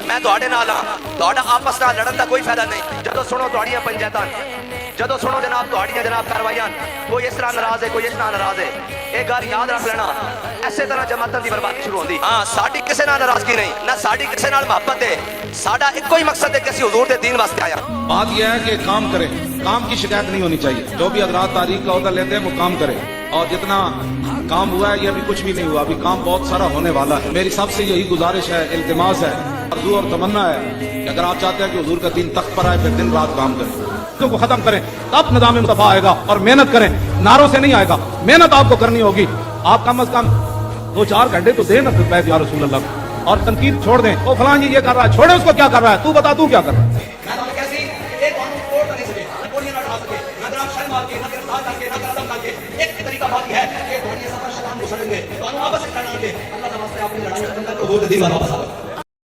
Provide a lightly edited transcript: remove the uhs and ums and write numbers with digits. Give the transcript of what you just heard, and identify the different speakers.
Speaker 1: میں تواڈے نال ہاں تواڈا آپس نال لڑن دا کوئی فائدہ نہیں جدو سنو تواڈیاں پنچایتاں جدو سنو جناب تواڈیاں جناب کاروائیاں کوئی اس طرح ناراض ہے کوئی اس طرح ناراض ہے ایک گل یاد رکھ لینا ایسے طرح جماعتاں دی بربادی شروع ہوندی ہاں ساڈی کسے نال ناراضگی نہیں نہ ساڈی کسے نال محبت ہے ساڈا ایک ہی مقصد ہے کہ اسی حضور دے دین واسطے آیا
Speaker 2: بات یہ ہے کہ کام کریں کام کی شکایت نہیں ہونی چاہیے جو بھی حضرات تاریخ کا عہدہ لیتے ہیں وہ کام کریں اور جتنا کام ہوا ہے یہ ابھی کچھ بھی نہیں ہوا ابھی کام بہت سارا ہونے والا ہے میری سب سے یہی گزارش ہے التماس ہے آرزو اور تمنا ہے کہ اگر آپ چاہتے ہیں کہ حضور کا دین تخت پر آئے پھر دن رات کام کریں کو ختم کریں تب نظام مصطفیٰ آئے گا اور محنت کریں نعروں سے نہیں آئے گا محنت آپ کو کرنی ہوگی آپ کم از کم 2-4 گھنٹے تو دیں نا بیت یا رسول اللہ اور تنقید چھوڑ دیں وہ فلاں جی یہ کر رہا ہے چھوڑیں اس کو کیا کر رہا ہے تو بتا تو کیا کر رہا ہے
Speaker 1: اللہ